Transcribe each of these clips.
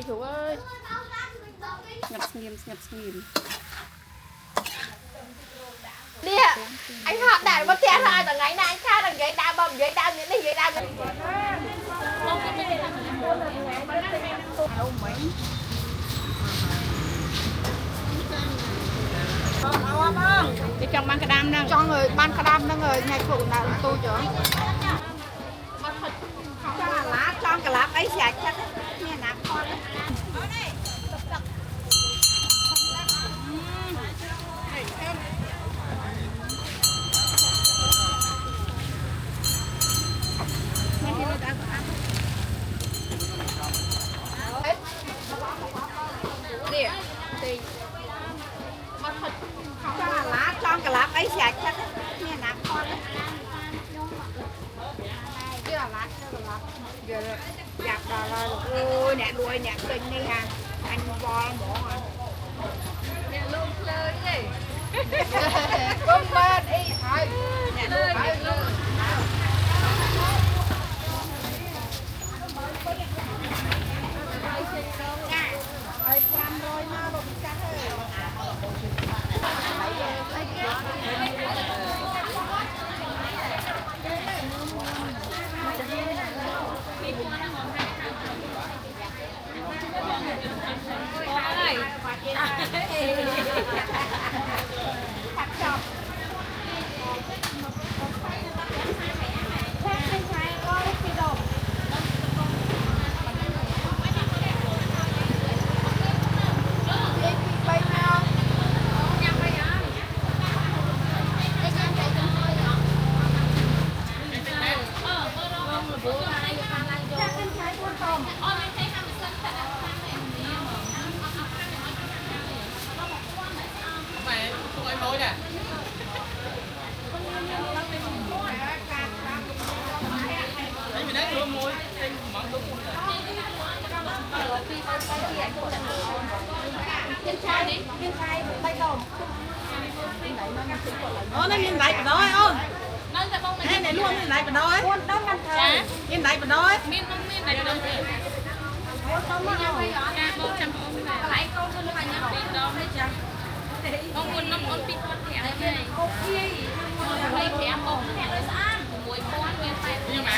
chú ơi. Ngập nghiêm đi ạ. Anh họ đạn bấm té thôi, từ ngày nay anh cha đằng ghế đa bầm ghế đa những này ghế đa. Đi trong ban cà đam đó. Cho người ban cà đam đó người ngày phụ nào tôi chứ. Cho là lá cho cái lá ấy sạch chắc nghe nạp con đấy. Cho là lá cho cái lá ấy sạch chắc nghe nạp con đấy. Chứ là lá giờ giặt đò là ôi nè đuôi nè kinh đi ha anh bo mổ à nè luôn chơi gì không bên đi thôi nè luôn phải luôn ai cam rồi mà bụng chắc nó nhìn lại vào đó ôn em này luôn nhìn lại vào đó ấy nhìn lại vào đó ấy ông quân năm con pít con thẻ này ok lấy thẻ một thẻ lấy ăn muối con miếng tay nhưng mà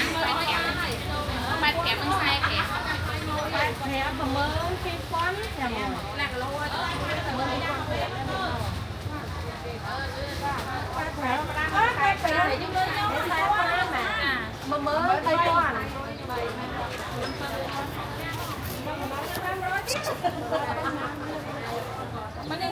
bạn thẻ bằng sai thẻ thẻ mà mới khi quán thẻ mà là cái lô mà mới tay con bên đây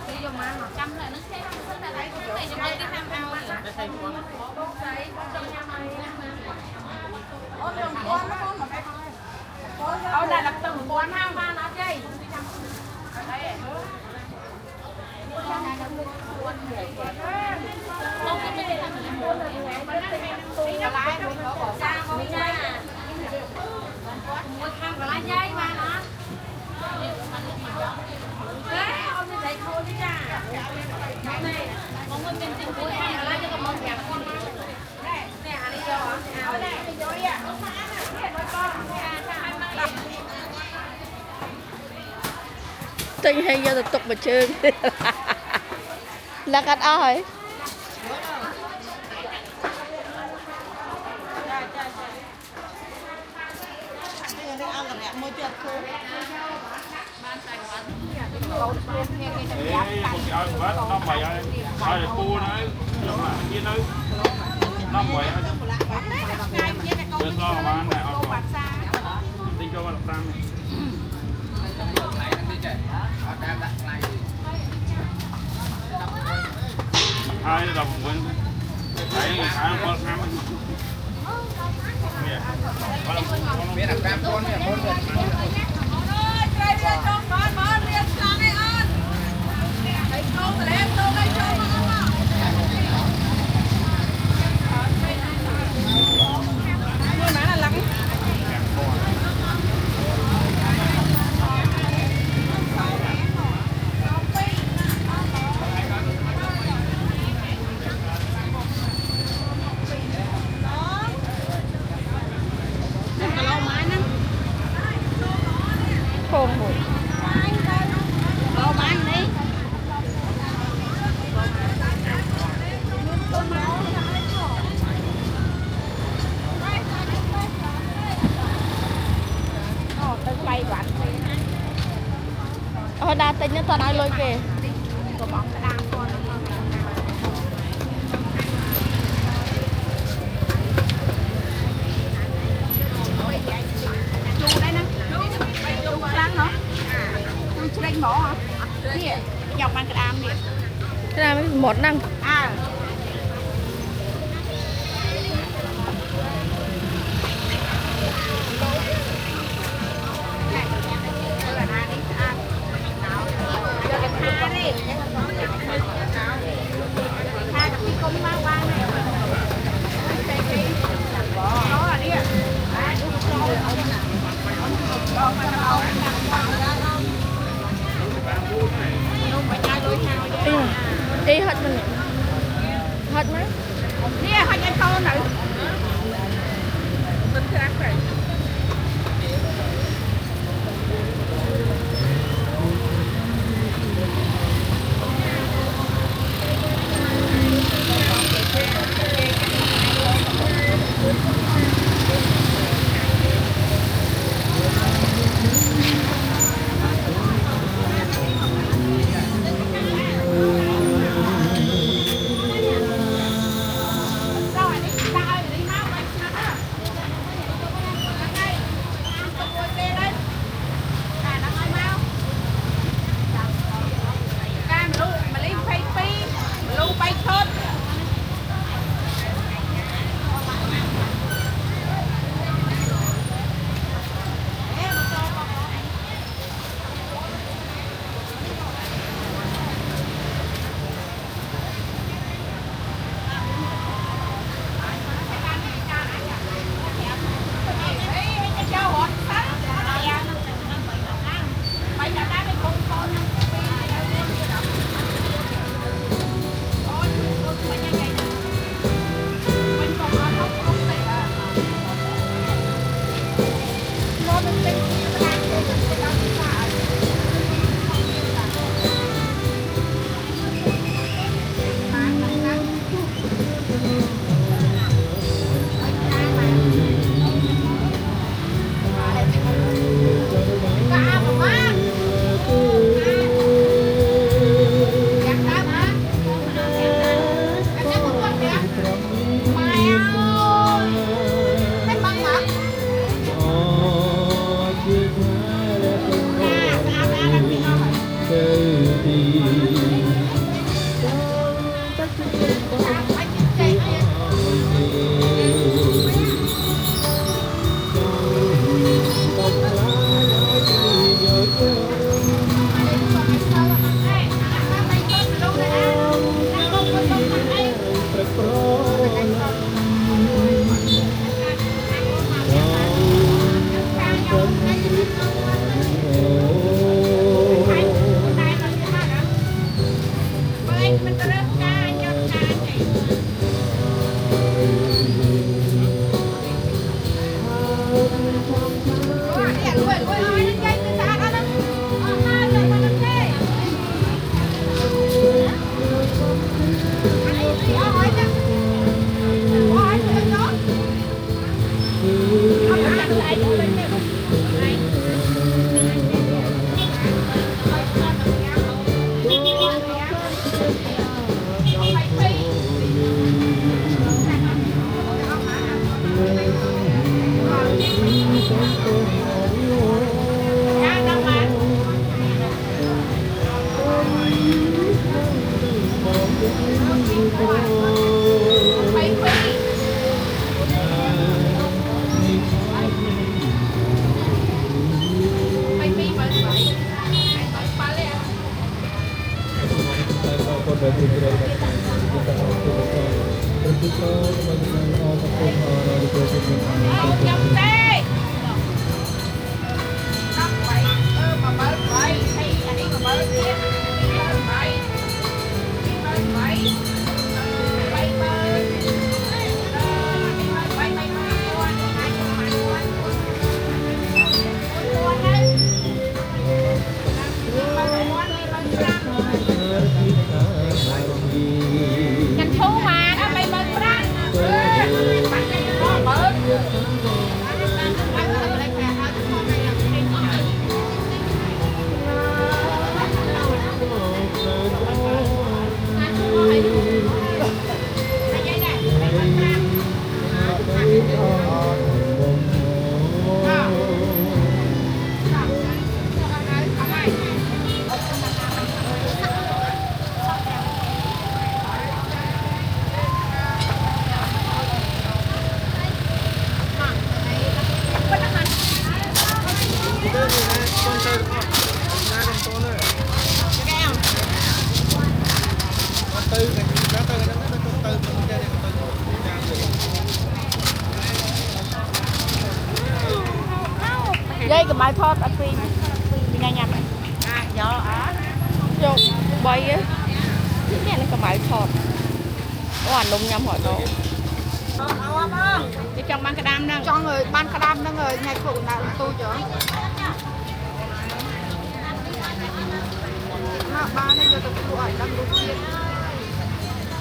đi dùng ăn 100 là nó sẽ lấy cái này cho đi tham ao ở đây là từng quán ham ba nó chơi tình hình giờ tục mà chơi là cắt ơi năm bảy ai cu đấy như đấy năm bảy được lo mà này họ tính cho bạn tăng hai đọc quên thấy ai có tham biết là cam con này con rồi phồng hụt Bao bán đi. Tới bay đoạn đa tính nó toàn ai lôi kìa của bóng đá con chu đây nè chu sáng nữa chu đánh bỏ hả nè dọc bàn cái đam nè cái này một năm à đi hết mình hết mấy nè hết anh con nữ mình khác rồi bài thọt ở pin nhà nhặt gió vô bay á cái này cái bài thọt hoàn nông nhâm hỏi đồ đi trong ban cái đam đó cho người ban cái đam đó người ngày phụ nào tôi chứ nó ba này giờ tôi phụ ở đang đối diện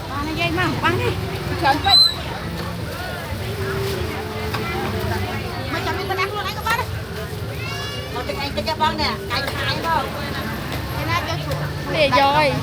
ba này dây mà ba này chấn vậy mấy cháu mình có đang luôn anh các bác đấy một cái anh cái băng nè cái hai không cái này cho chủ để rồi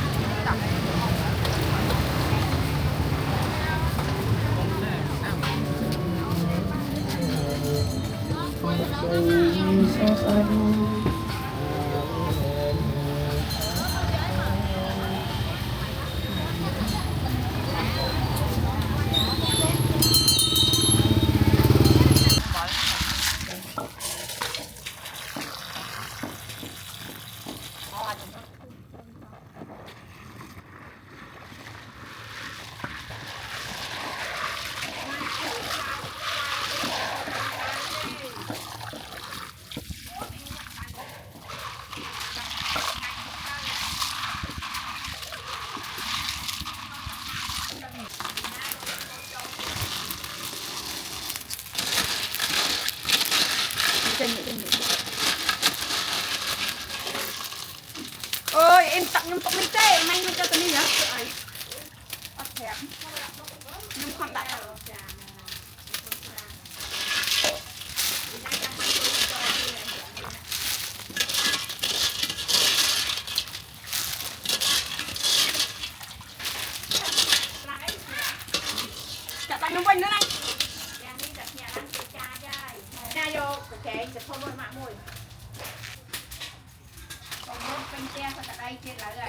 ơi em tặng nhung tặng mình tê mày cho tao đi nhá bắt thèm nhung không đặt chặt tặng nhung quanh nữa này cha vô kệ sẽ thôi mạng môi còn một canh tre thôi tại đây chia lại rồi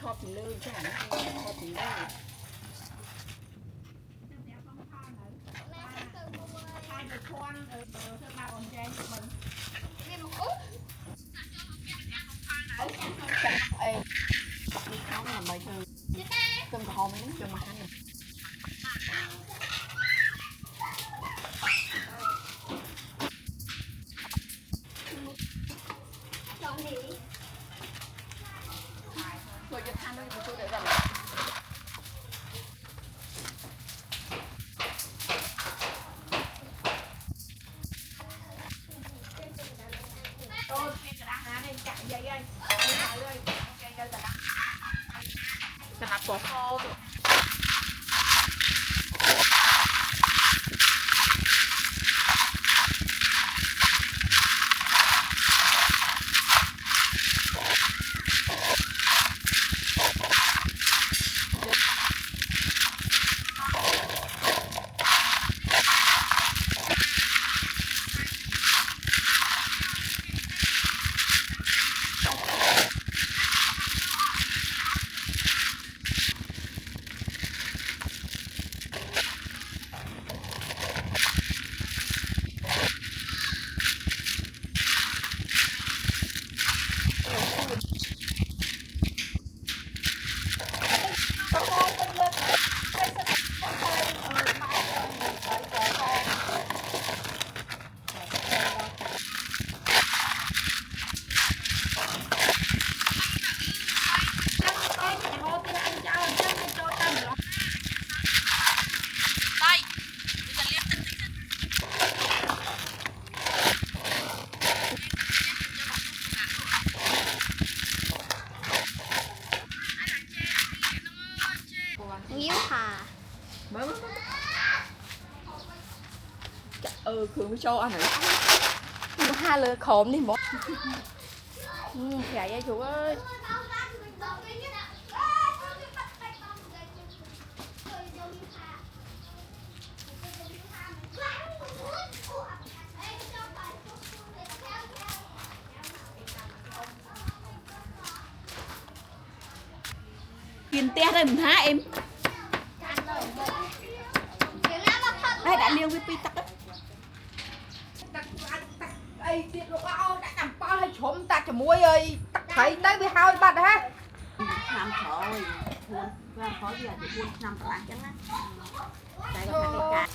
thọt lư chứ hả thọt lư không làm bài thơ cơm cỏ mấy cho mà ăn rồi cho than thôi tôi để gần tôi cái đá há đây chạy dây đâyจะหักหัวคอkhương cho anh này hai lừa khổm đi một gậy vậy chú ơi kiên te đây mình há em đây đã liêu với pi tắc á ai tiết lúc ao đã nằm bao hay chôm ta cho muối ơi tắt thấy tới với hai bát ha làm thôi buồn và khó gì thì buồn nằm lại chẳng á tại có phải cái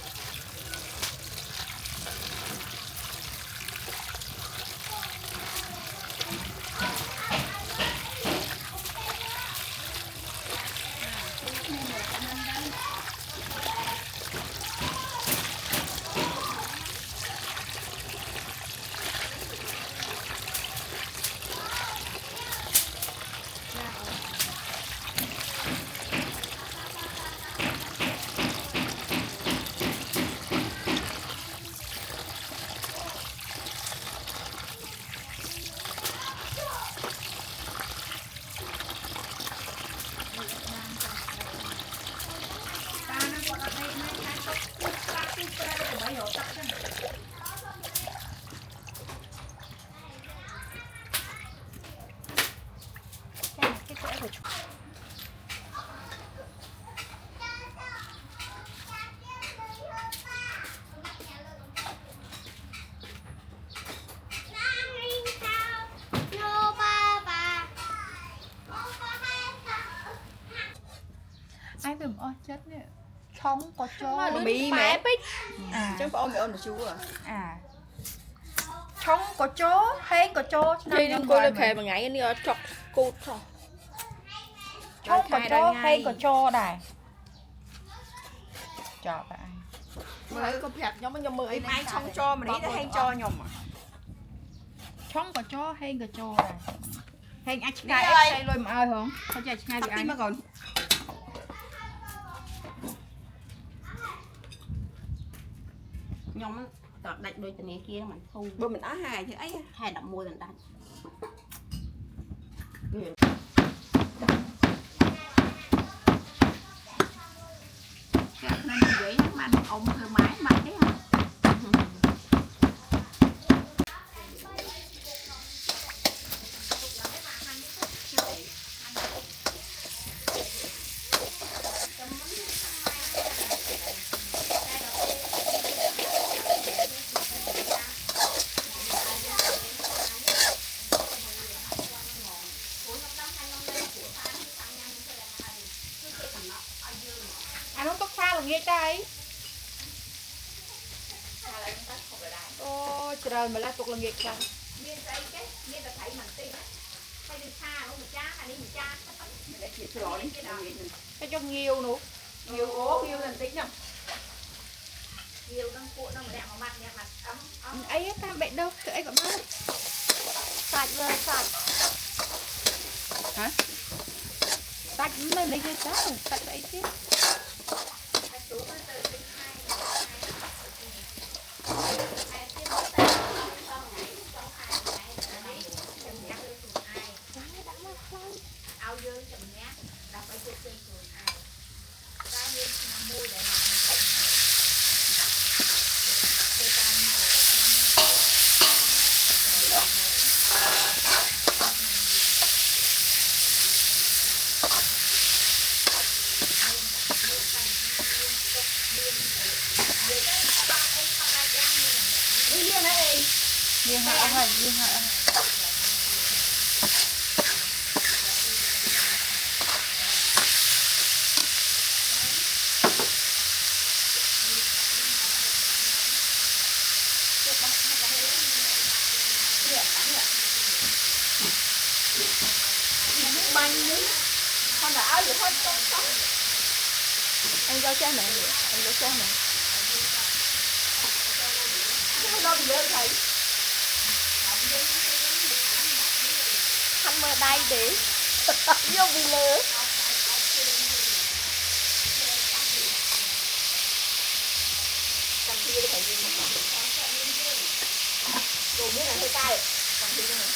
ai về ôi chết nè không có cho bị mẹ bích à chẳng phải ôm được chú à à không có chó hay có chó thì đừng cô lên khề mà ngại đi ở chọc cụt thôi không có chó hay có chó này cho bạn mới có phạt nhóm nhóm mười ai xong cho mà đấy nó hay cho nhom à không có chó hay có chó này hay anh cái xây luôn mà ơi không có chạy ngay bị ai mà còn nhóm tọt đặt đôi tình kia mình thu bữa mình á hài chứ ấy hai đậm môi mình đặt nên dễ nhắc mà ông thơ mái mà thế hả anh không có pha làm nghe đây ô trời mà la tục làm nghe chăng miên đây cái miên là thấy mình tin hay đi xa không được cha hay đi cha để chị rồi cái cho nhiều nữa nhiều ố nhiều lần tính nhầm nhiều đang cuộn nó mà đẹp mặt đẹp mặt ấm ấy ta bệnh đâu cái ấy còn đâu sạch rồi sạch hả sạch mới lấy cái sao sạch đấy chứ riêng hai ông ơi riêng hai ông bánh nữa con đã áo vậy thôi tông anh giao cha mẹ anh giao cha mẹ không đâu bị lớn thầy anh mơ đây để vô bị lừa kia thầy gì đồ biết là hơi cay còn kia này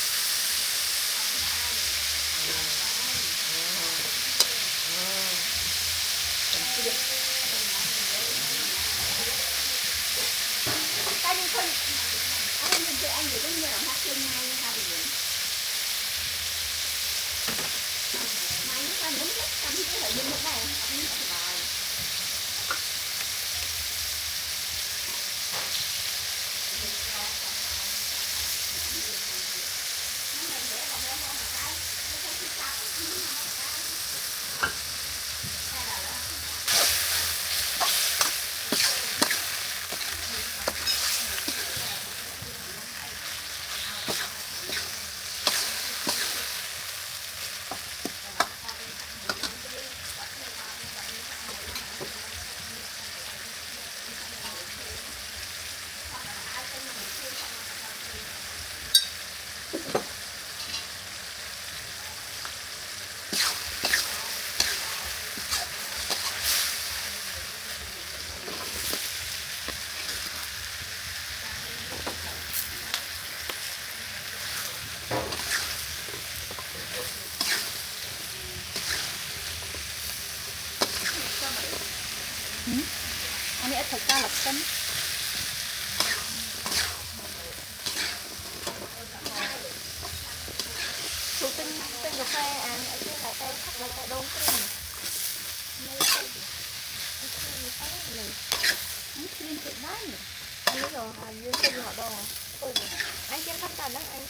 canh không anh nhìn thấy anh vậy có như là hát lên ngay ha thì mai nó ta muốn rất canh cái là như thế này thật ra là cân Chú tinh cà phê à, cái lại tay khắc lại tay đông cái này. Anh rồi, anh tinh họ đâu rồi. Anh kiếm khắc tàn đó anh.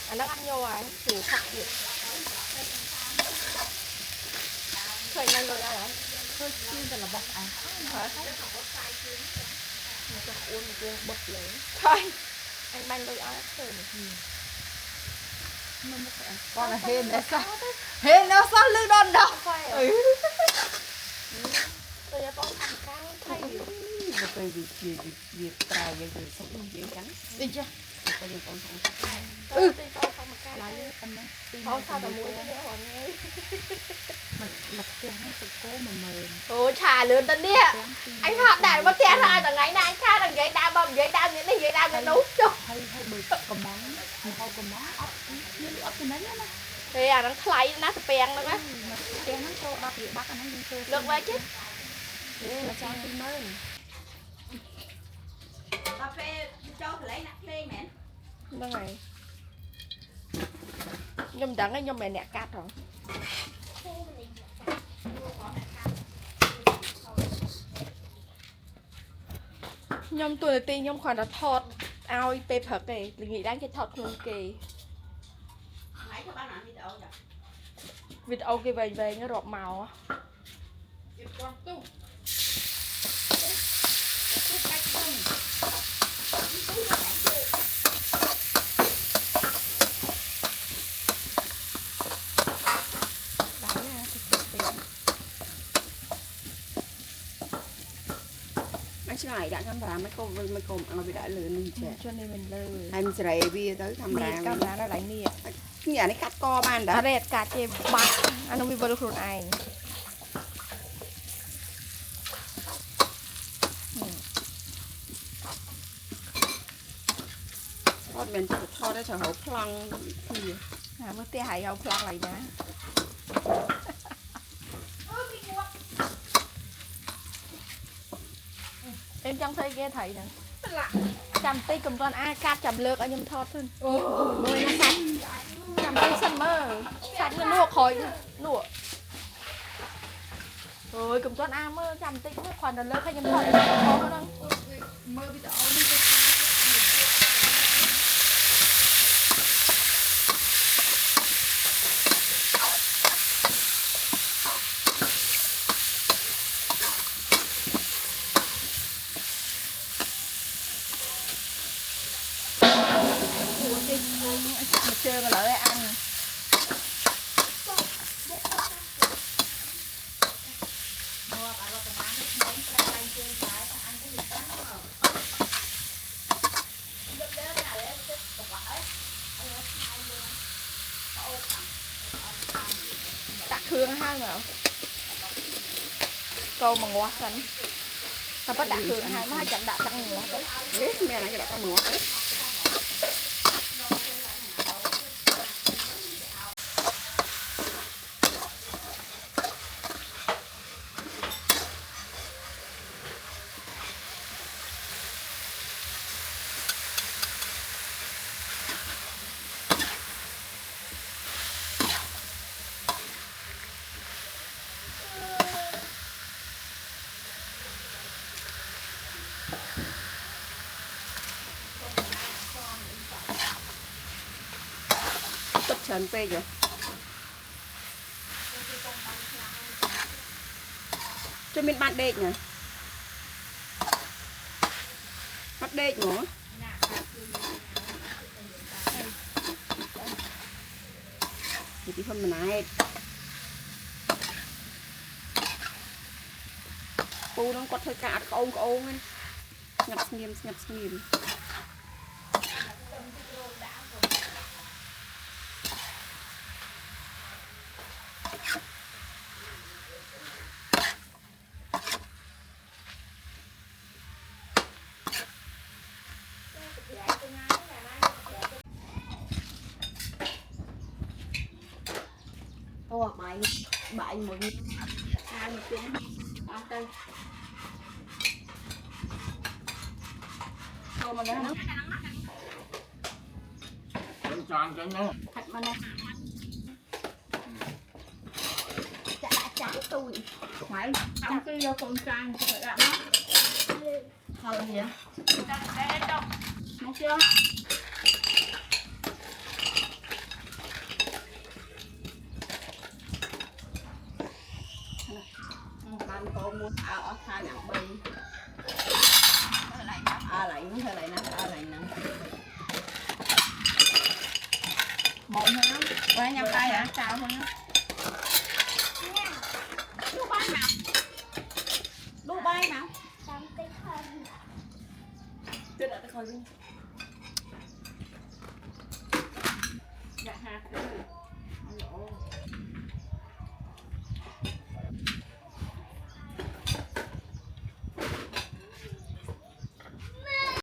Anh đang ăn vô à, chủ khắc việc. Thôi nhanh rồi à? thôi chiên thật là bọc à Hả? Mình cho uống một viên bật lấy. Thôi, anh banh đôi áo rồi. con là hên nó sao lư đòn đâu Tôi đã con ăn cá thay. một cái việc tài về sống chuyện trắng đi chưa cái gì con không Tôi con không một cái lại thay. anh ấy Không sao mà muối cái hòn nghe. mặt tiền nó sự cố mà mềm Ôi trà lớn tân đi ạ. Anh Phạm đàn mà tiền hai thằng ngày nay anh Kha thằng giấy đao bầm giấy đao những cái giấy đao cái nấu cho. hay bự cầm món không cầm món ốc như ốc thì mấy á Thì à nó thay nó bèn nữa á. tiền nó cho đọc việc bắt anh ấy chơi Được vậy chứ. để là trang tin mới cà phê cho lấy nát lên mẹ. Đó này. Nhâm đắng ấy nhâm mẹ nẹ cát rồi. Nhâm tôi là tiên nhâm khoản là thọt ao tê thật kì, nghĩ đáng cái thọt luôn kì. Nãy các bạn ăn đi đâu vậy? Vịt âu kia về nó rọt màu á. anh sẽ lại đã camera mấy cô ăn bị đã lừa mình trẻ Cho nên mình lơ. anh sẽ bia tới camera Camera nó đánh nè. nhà này cắt co ban đã Rệt cả chê bạc. Anh không biết vô được luôn anh.ทอดเป็นทอดได้เฉยๆพลังที À, mới tia hại gạo plan lại nè. Em trong thấy ghê thầy nè. Chăm tí cầm con A cát chăm lược ở nhâm thọt thôi. Mười nó sạch. Chăm tí sân mơ. Sạch nó nuộc khỏi nuộc. Rồi cầm con A mơ chăm tí nó khoản là lược hay nhâm thọt. Khó có đâu. Mơ bây giờ đi Chơi mà lợi ăn. Đặt hương hai mà. Câu mà ngọt xanh. Ta bắt đặt hương hai mà chẳng đặt tăng ngọt đấy. mẹ này đã có mùa đấy tất trần phê rồi cho mình bạn đệm nè bắt đệm nữa thì tí phân mình nàyปูnó có thời cả có ôm anh nhập nghiêm Ồ, bài một ăn một tiếng ăn đây vô mà nó Tròn tròn cái nó. Thật mà nè. Chả tôi. Phải trong khi vô con trai phải làm đó. thôi gì vậy Nghe chưa? ban cô mua ở thay nặng bay lại nó hơi lại nè Một thôi đó. qua nhau tay hả Sao thôi đó. lúc bay nào chưa đợi tới khơi đi